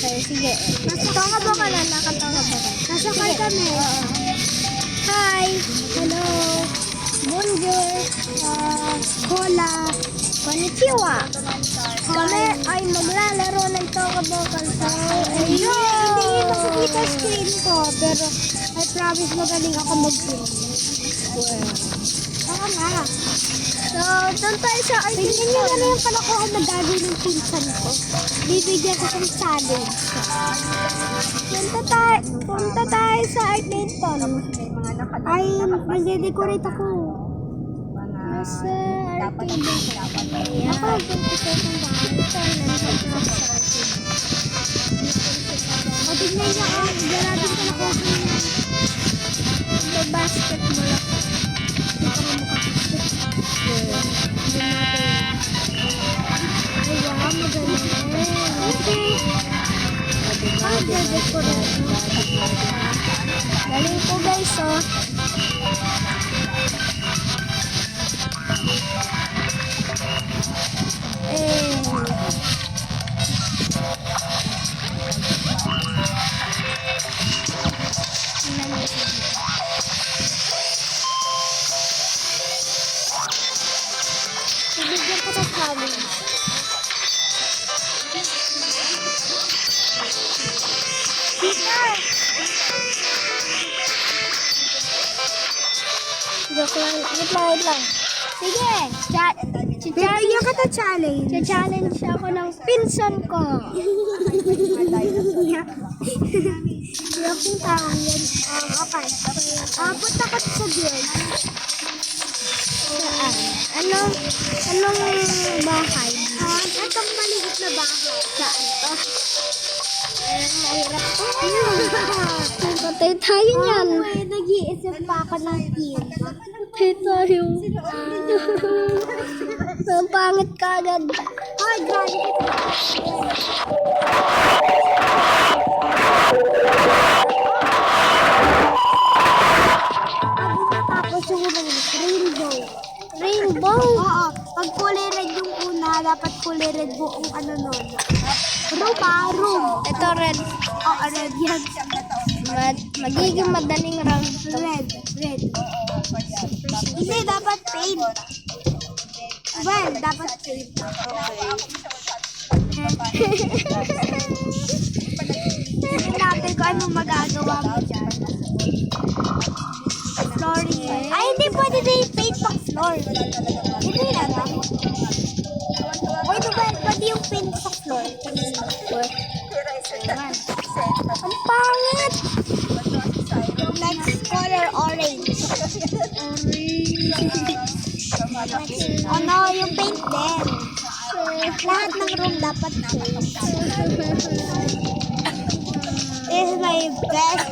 Okay, sige. Tonga ba ka lang? Nakatonga ba ka? Nasakay kami. Hi! Hello! Bonjour! Hola. Konnichiwa! Kami ay maglalaro ng Tonga Vocal Song. Hindi makikita screen ko, pero I promise magaling ako mag-film. Oo nga. So, doon tayo sa Tingnan nyo na yung kalokohan na gagawin ng pinsan ko. Bibigyan ko ng challenge. Punta tayo sa Art Dayton. Ay, magde-decorate ako. Nasa Art Dayton. Ako, mag-decorate ng bahay. O, tignan nyo ako. Bigyan natin kalokohan na. Basketball ako. Ay, wow, magaling. Okay. Mag-decorate. Galing ko guys, oh. Bibigyan ko ng challenge. Joke lang. Wait lang. Sige. Bibigyan ka ng challenge. Challenge ako ng pinsan ko. Yung taong yan. Okay. Punta ka sa girls. Saan? Anong bahay? Itong maliit na bahay. Saan to? Mahirap to. Patay tayo niyan. Okay, nag-iisip pa ako ng team. Patay tayo. Ang pangit ka agad. Ay, grabe kita. Tapos yung unang rainbow. Rainbow. Oo, pag kulay red yung una, dapat kulay red buong ano nun. Room. Ito red. Oo, red yan. Magiging madaling round. Red. Hindi, dapat paint. Well, dapat paint. Tingnan natin kung anong magagawa mo dyan. Flooring. Ay, hindi pwede na yung paint pang floor. Hindi na lang. Uy, diba, pwede yung paint sa floor. Ang pangit. Next color, orange. Ano, yung paint din. Lahat ng room dapat paint. This is my best.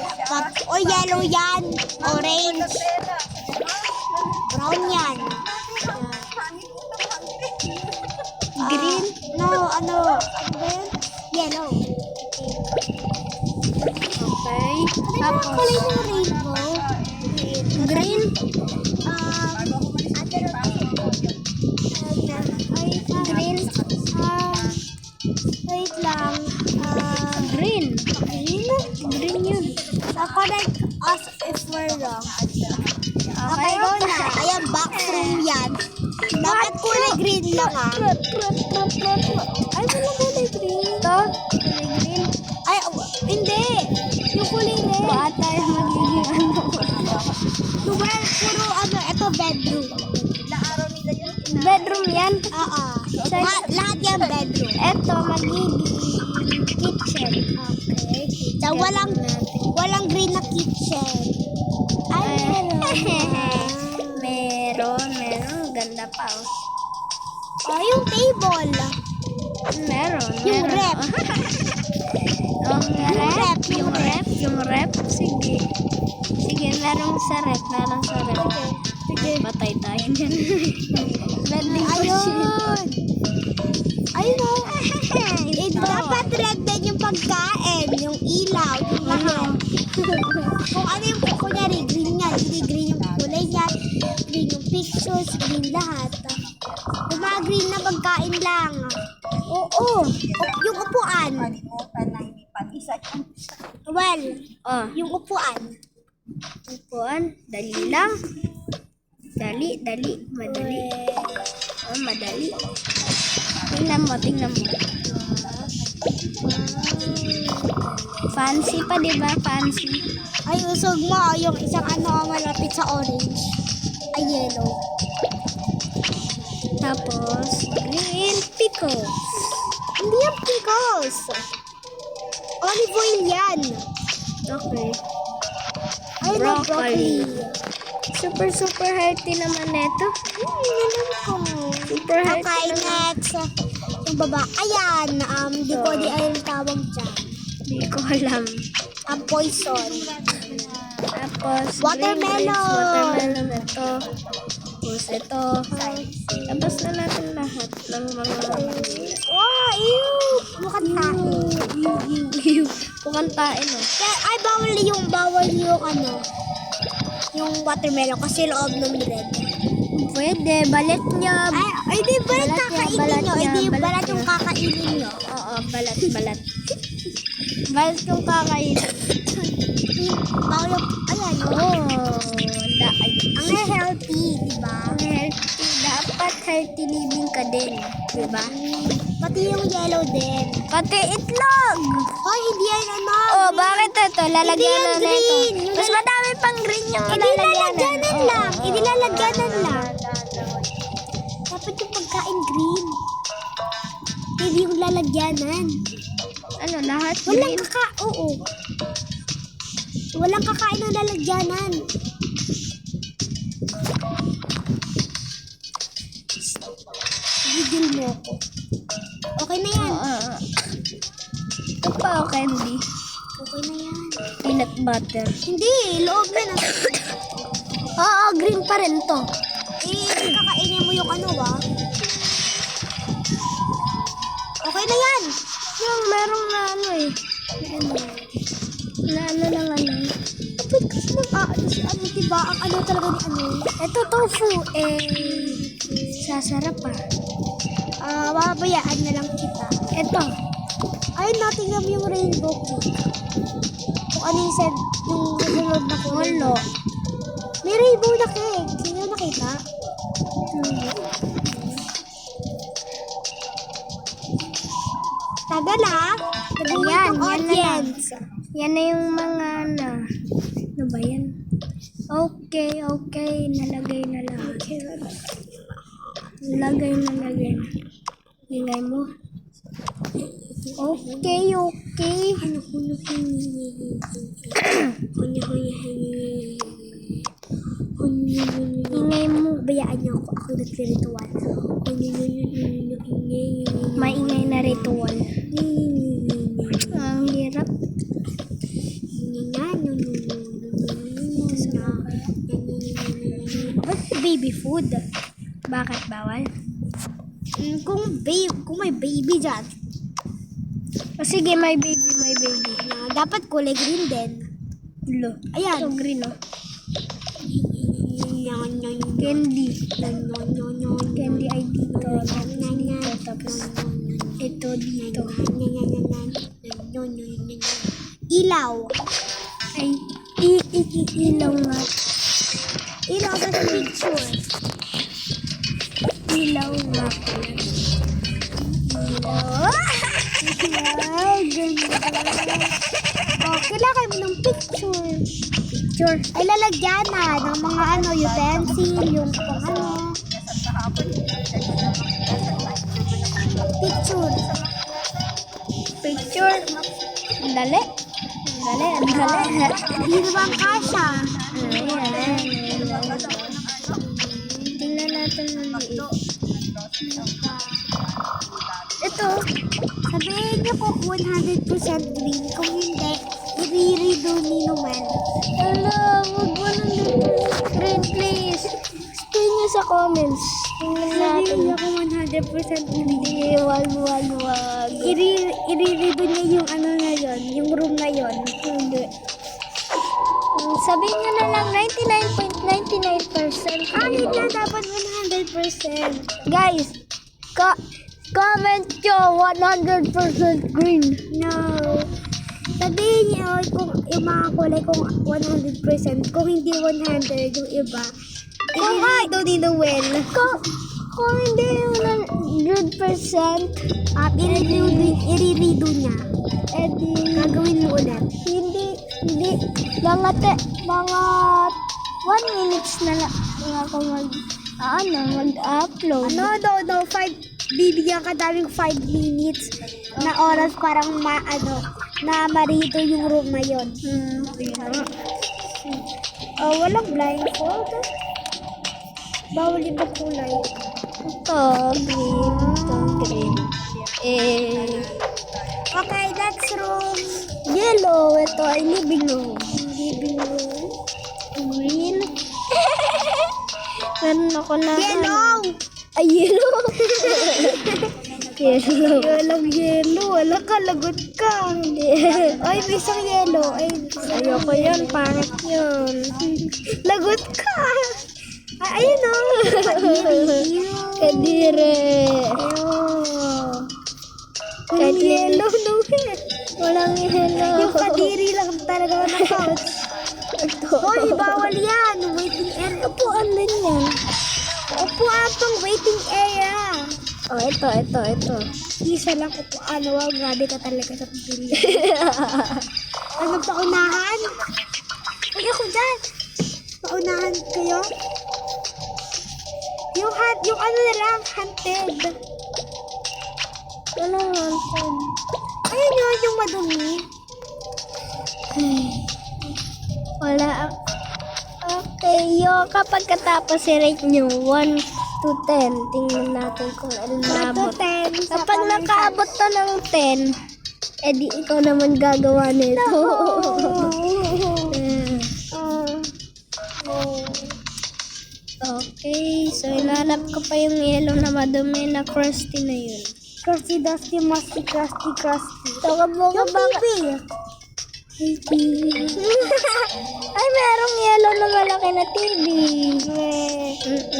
O, yellow yan. Orange. Brown yan. Green? No, ano ba yun? Yellow. Okay. Ano yung kulay ng rainbow? Green? Green? Wait lang. Green. Green? Green yun. So, correct us if we're wrong. Okay, go na. Ayan, bathroom yan. Dapat kulay green lang Ay, wala kulay green. Ito? Kulay green. Ay, hindi. Yung kulay red. Baka tayo magiging ano. Well, puro ano, ito bedroom. Bedroom yan. Oo. Lahat yan bedroom. Ito, magiging kitchen. Okay. So, walang green na kitchen. Ay, Meron. Ganda pa, oh. Oh, yung table. Meron. Yung rep. Yung rep. Sige. Meron sa rep. Sige. Patay tayo dyan. Vending Ayun. Ayun o. Ito. Dapat red din yung pagkain, yung ilaw, yung lahat. Kung ano yung kunyari, green yan, hindi green yung kulay yan, green yung pictures, green lahat. Yung mga green na pagkain lang. Oo. Yung upuan. Well, Oh, yung upuan. upuan. Dali lang. Dali. Madali. Oh, madali. Tingnan mo. Fancy pa, di ba? Fancy. Ay, usog mo yung isang ano malapit sa orange. Ay, yellow. Tapos, green pickles. Hindi yung pickles. Olive oil yan. Okay. Ay, no, broccoli. Super healthy naman neto. Alam ko. Super healthy Okay, naman. next. Yung baba. Ayan, di ko di ayun tawag dyan. Hindi ko alam. Ang poison. Tapos, Watermelon. Watermelon ito. Tapos ito. Tapos na natin lahat ng mga... Wow, ew! Mukhang tae. Ew. Pukantain oh. Ay, bawal yung ano. Yung watermelon kasi loob ng red. Pwede, balat niya. Ay, di balat Balat kakainin niya, nyo. balat Ay, di niya, balat balat yung niya. kakainin nyo. Oo, balat. Balat yung kakainin. Bawal yung, ayan, Oh, ay. ang healthy, di ba? Ang healthy. Dapat healthy living ka din. Diba? Pati yung yellow din. Pati itlog. Ay, hindi yan ano. Oh, bakit ito? Lalagyan Hindi na yan nito. green. Mas madami pang green yung Hindi lalagyanan Oo, lang. oo, Hindi lalagyanan oo. lang. Dapat yung pagkain green. Hindi yung lalagyanan. Ano, lahat Walang green? oo. Walang kakain ng lalagyanan. Gigil mo ko. Okay na yan. Oo. Ito pa, oh, candy. Okay na yan. Peanut butter. Hindi, loob na na. Oo, green pa rin to. Kakainin mo yung ano Okay na yan. Yung merong na ano eh. Na ano lang ano. Kapag kasi ano, diba? Ang ano talaga ni ano. Ito tofu. Sasarap ah. Babayaan na lang kita. Ito. Ay, natingnan mo yung rainbow cake. Kung ano yung set, yung sunod na kulay. Walo. May rainbow na cake. Sino nakita? Tagal ah. Tagal Ayan, yung yan na lang. audience. Yan na yung mga ano. Ano ba yan? Okay. Nalagay na lahat. Lagay na. Lagay mo. Okay. Ano, Ingay mo. bayaan niyo ako. Ako nagre-ritual. Maingay na ritual. Ang hirap. Ba't baby food? Bakit bawal? Kung may baby dyan, O sige, my baby. dapat kulay green din. Lo. Ayan. So green oh. Candy. Candy ay dito. Tapos ito dito. Ilaw. Ay, ilaw nga. Ilaw sa picture. Ilaw nga pala. Ilaw. Wow, ganda. Oh, kailangan mo ng picture. Sure. Ay lalagyan na ng mga ano, utensil, yung pang ano. Picture. Picture. Ang dali. Ang dali. Hindi naman kasha. Ayan. Tingnan natin ng liit. Ito. Sabihin niyo kung 100% green. Kung hindi, i-redo ni Noel. Hello, wag mo nang green, please. Stay nyo sa comments. Tingnan natin. Sabihin niyo kung 100% green. Hindi, wag. I-redo niya yung ano na yun, yung room na yun. Hindi. Sabihin nyo na lang 99.99%. Kahit na dapat 100%. Guys, comment nyo 100% green. No. Sabihin niyo kung yung mga kulay kung 100%, kung hindi 100 yung iba. Ito ni Noel. Kung hindi 100%, I-redo niya. edi, Gagawin mo ulit. hindi, mga 1 minutes na lang ako mag-upload. No. 5, bibigyan ka namin 5 minutes na oras parang na marito yung room na yun. Walang blindfold. Bawal yung kulay. Ito, green. Okay, next room. Yellow, ito ay living room. Living room. Green. Meron ako na... Yellow! Ay, yellow. Yellow. Yellow. Wala ka, lagot ka. Ay, may isang yellow. Ayoko yun, pangit yun. Lagot ka. Ayun o. Kadire. Yung yellow, no. Walang yellow. Yung kadiri lang talaga na couch. Ito. Hoy, bawal yan. Waiting area. Upuan din yan. Upuan pang waiting area. Oh, ito. Isa lang upuan. Wow, grabe ka talaga sa pipili. Ano, paunahan? Uy, ako dyan. Paunahan kayo? Yung ano na lang, hunted. Walang haunted. Ayun yun, yung madumi. Wala. Okay, kapag katapos i-rate nyo 1 to 10, tingnan natin kung ano nabot. 10. Kapag nakaabot na ng 10, edi ikaw naman gagawa nito. Okay, so hinanap ko pa yung yellow na madumi na crusty na yun. Crusty, dusty, musty, crusty. Taka mo ka Yung baka... TV. Ay, merong yellow na malaki na TV. TV.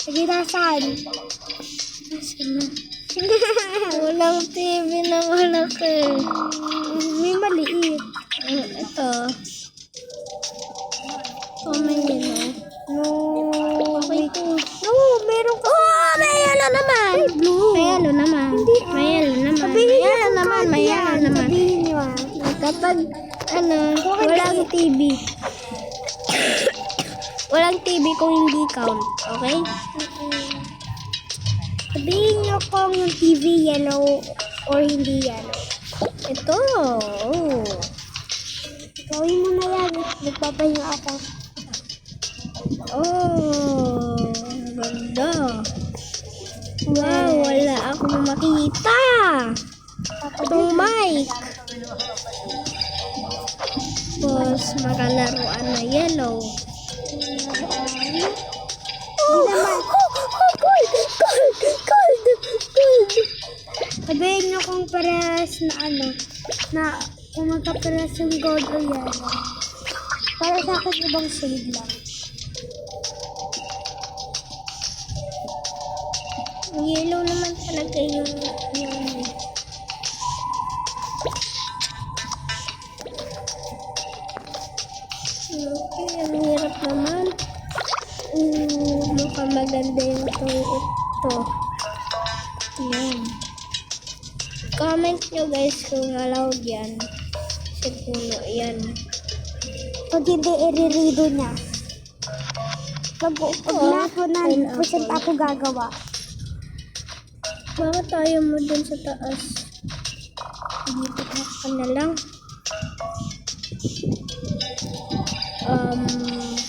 Sige, nasaan? Nasaan na? Walang TV na malaki. May maliit. Ito. May yellow. No. Okay to. No, meron ka. Oh, may yellow naman. Ay, blue. May yellow naman. Hindi, May yellow naman. Sabihin May niyo yellow kung naman. kahit May yan. yellow naman. Sabihin niyo Kapag, walang TV. Walang TV kung hindi count. Okay? Sabihin niyo kung yung TV yellow or hindi yellow. Ito. Oh. Gawin mo na yan. Nagpapahinga ako. Oh. Ganda. Wow, wala akong makita. Itong mic. Tapos, makalaruan na yellow. Cold. Sabihin niyo kung parehas na kung magkaparehas yung gold o yellow. Para sa akin ibang shade lang. Yellow naman talaga yung okay, ang hirap naman. Mukhang maganda yung ito. Yan. Comment nyo guys kung allowed yan. Kasi puno yan. Pag hindi, i-redo niya. Pag lahat 100% ako gagawa. Bakit tayo mo dun sa taas? Dito ka na lang.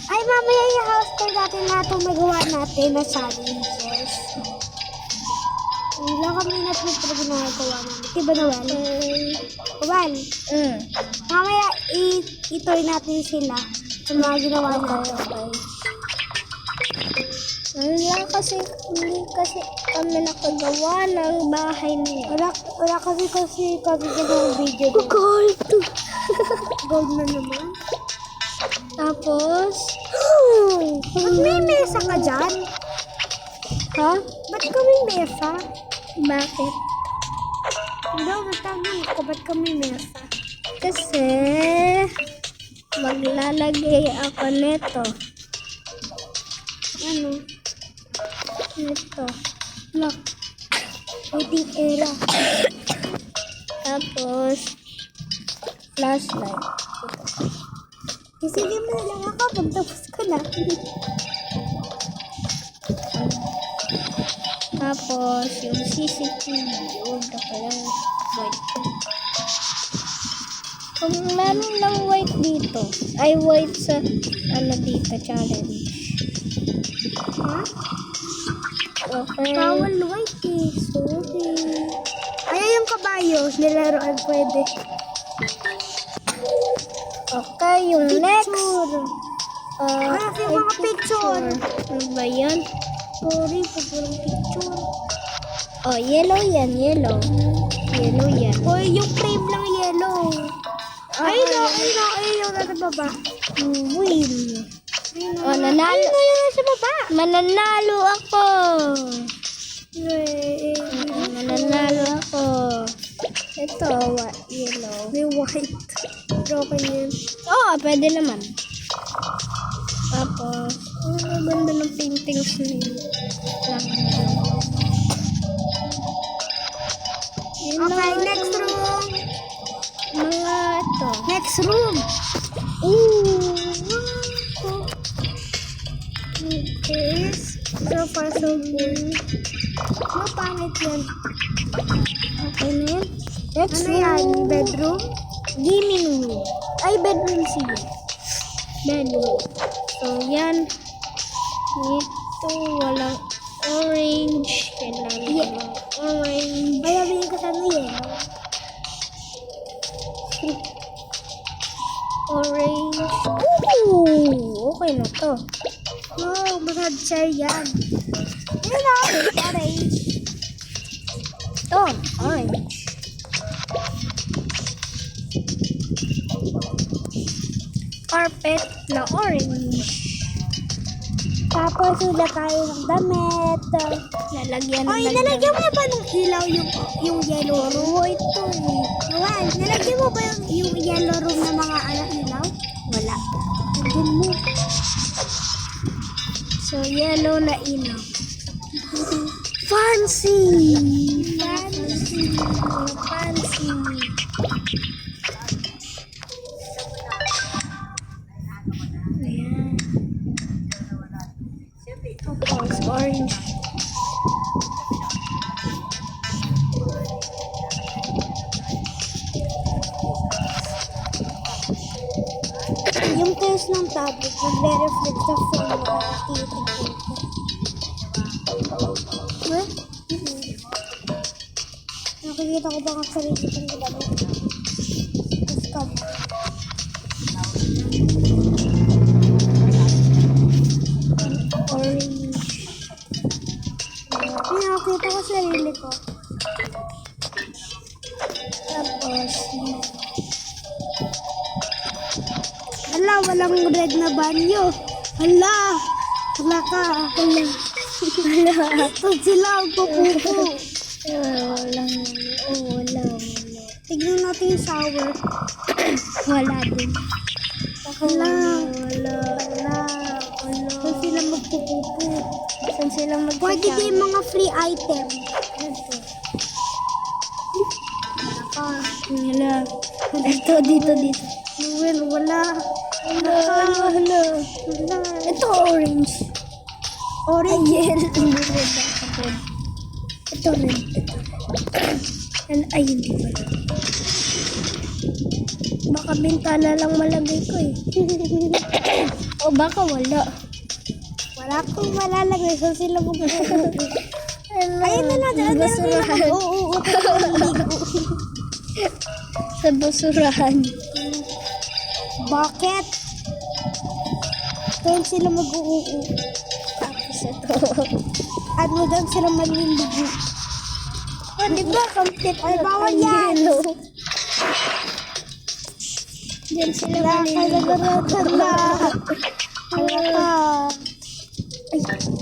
Ay, mamaya yung house tour natin na itong magawa natin na challenges. Wala kami na ito ginagawa namin. Diba, Noel? Noel, mamaya i-tour natin sila sa mga ginawa natin. Wala kasi, hindi kasi kami nakagawa ng bahay na yan. Wala kasi kami ginawa video doon. Gold! Gold na naman. Tapos, Ba't may mesa ka dyan? ha? Ba't ka may mesa? Bakit? Daw, nagtanong ko, ba't kami mesa? Kasi maglalagay ako nito. Ano? Nito. Look. Waiting era. Tapos, flashlight. Sige mo na lang ako, pagtapos ko na. Tapos, yung CCTV. Huwag na kayang white. Kung meron lang white dito, ay white sa, dito, challenge. Ha? Okay. Bawal white eh. Sorry. Ayaw yung kabayo. Nilaroan pwede. Okay, yung next. Picture. Yung mga picture. Ano ba yan? Sorry, pagwalang picture. Oh, yellow yan, yellow. Yellow yan. Hoy, yung frame lang yellow. Ay, no, nasa baba. Win. Oh, Ay, nanalo. no, yun nasa baba. Mananalo ako. Eh, Mananalo ako. Ito, yellow. may white. Okay yun. Oh, pwede naman. Tapos, ang ganda ng paintings nila. Okay, next room. Mga ito. Next room. Ooh. Okay. So far, so good. No, pangit yan. Okay na yan. Next Ano yan? room. Bedroom? Gaming room. Ay, bedroom siya. Bedroom. So, yan. Ito, walang orange. Kailangan walang orange. Mayamin ko sana yellow. Orange. Ooh! Okay na to. No, massage chair yan. Yun na, orange. Ito, orange. Carpet na orange. Tapos, hula tayo ng damit. Lalagyan Ay, ng nalagyan mo na ba ng ilaw yung yellow room? Puro ito eh. Noel, nalagyan mo ba yung yellow room na mga ilaw? Wala. Nalagyan mo. So, yellow na ilaw. Fancy! Fancy! Fancy! Ayan. Tapos, orange. Yung case ng tablet, nagre-reflect sa phone mo at titigil ko. What? Nakikita ko ba ang sarili kong gamit? Tapos ka. Orange. Ay, nakikita ko sarili ko. Tapos, Hala, walang red na banyo. Hala! Hala ka. Hala. Hala. Pag sila ang pupupo. wala. Tignan natin yung shower. Wala din. Hala. Wala. Saan sila magpupupo? Saan sila Pwede din mga free item. Ito. Ah, Wala. Ito, dito. Noel, wala. Wala. Ito, orange. Orange. Ay, yellow. Ito red. Ay, hindi pala. Baka bintana lang malagay ko eh. O baka wala. Wala akong malalagay. Saan sila magpupupo? Ayun na lang. Daan na sila Basurahan. mag-uut. Sa basurahan. Bakit? Doon sila mag-uut. Tapos ito. Ano doon sila maliligo. Oh, di ba? Complete Ay, na bawal ang yan. yellow. Diyan sila maliligo.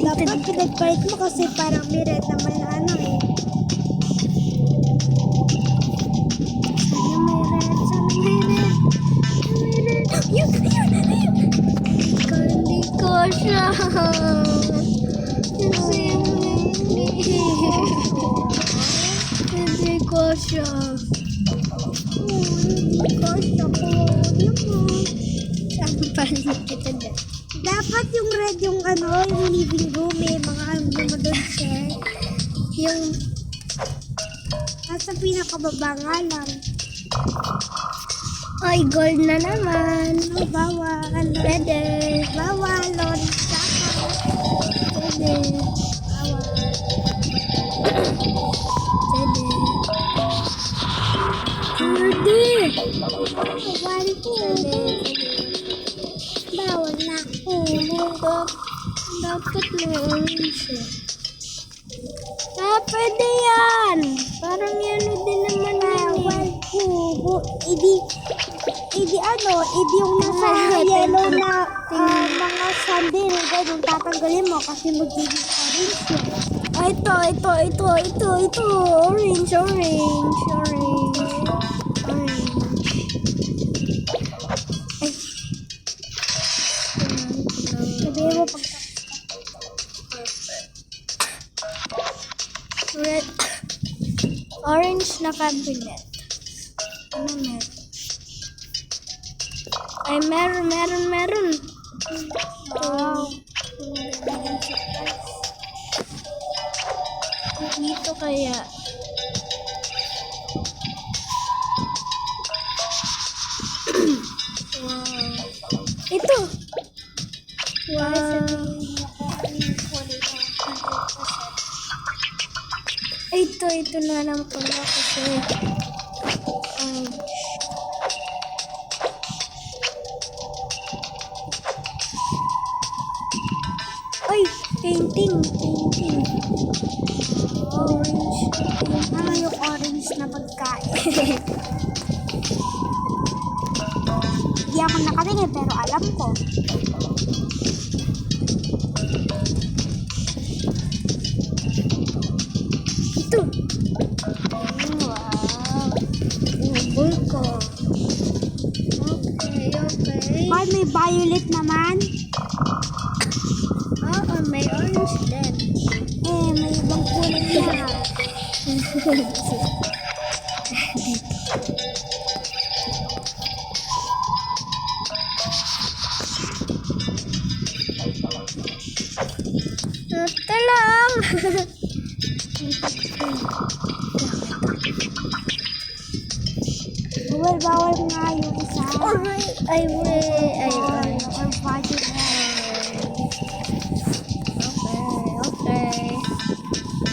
Dapat pinagpalit mo kasi parang may red naman na ano eh. Hindi ko siya. Hindi ko siya po. Sampalin kita dyan. Dapat yung red yung yung living room mga ano mo doon, sir. Yung Nasa pinakababa nga lang. ay gold na naman. Oh, bawal. Pwede. Bawal, Lord. Pwede. Bawal. Pwede. Pwede. Bawal po. Bawal na po. Dapat may orange eh. Pwede yan. Parang yan din naman yan Bawal eh. po. Idi yung nasa yellow na mga sandal, ganun, tatanggalin mo kasi magiging orange yun. Ito. Orange. Ay. Sabihin mo pag Red. Orange na cabinet. Ano meron? Ay, meron. wow. Dito kaya. Wow. Ito. Wow. Ito na lang pala kasi. Ay, painting. Orange. Ano yung orange na pagkain? Hindi ako nakatingin pero alam ko. Ito. Wow. Ubol ko. Okay. Bakit may violet naman? Oo, may orange din. May ibang kulay na. Ito lang. Bawal nga yung isa. Ay, Or violet.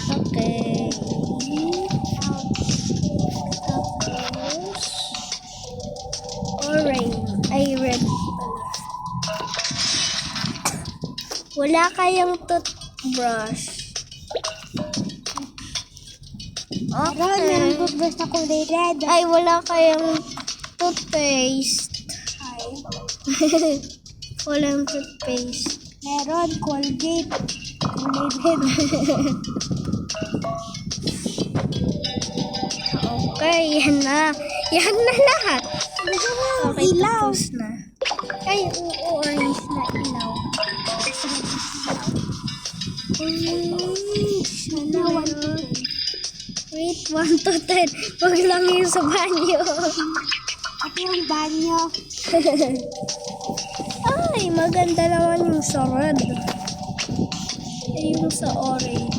Okay. Orange. Ay, red. Wala kayang toothbrush. Meron toothbrush na kulay red. Ay, wala kayang toothpaste. Walang toothpaste. Meron Colgate. Kulay red. Okay, yan na. Yan na lahat. Okay, Ilaw. tapos na. Ay, orange na ilaw. Orange. Ano Ilaw, yun? Wait, 1 to 10. Wag lang yung sa banyo. At yung banyo. Ay, maganda naman yung sa red. Eh, yung sa orange.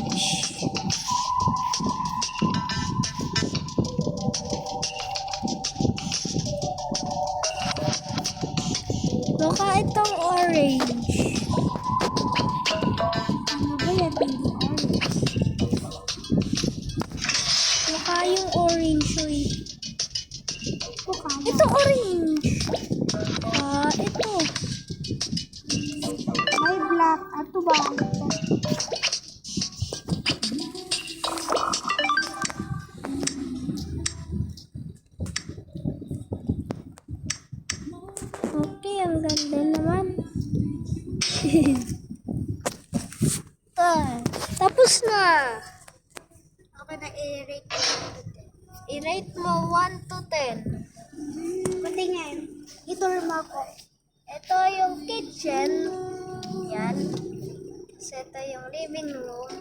Mukha itong orange. Ano ba yan? Hindi orange. Mukha yung orange, uy. Bukala. Ito orange. Ito. May black. Ato ba? Okay, ang ganda naman. Tapos na. Ako na i-rate. I-rate mo 1 to 10. Patingin. Ito mo ako. Ito yung kitchen. Yan. So, ito yung living room.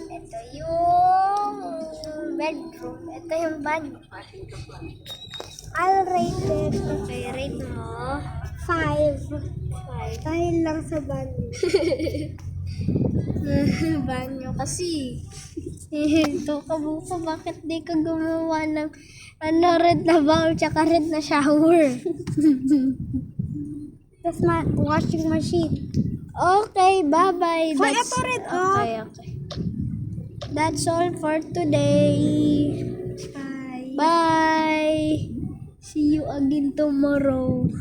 Ito yung bedroom. Ito yung banyo. I'll rate it Okay, rate mo. 5. 5. Dahil lang sa banyo. Banyo kasi. Ito ka buko, bakit di ka gumawa ng red na bowl tsaka red na shower? Tapos washing machine. Okay, bye-bye. Hoy, ito red, oh. Okay. That's all for today. Bye. Bye. See you again tomorrow.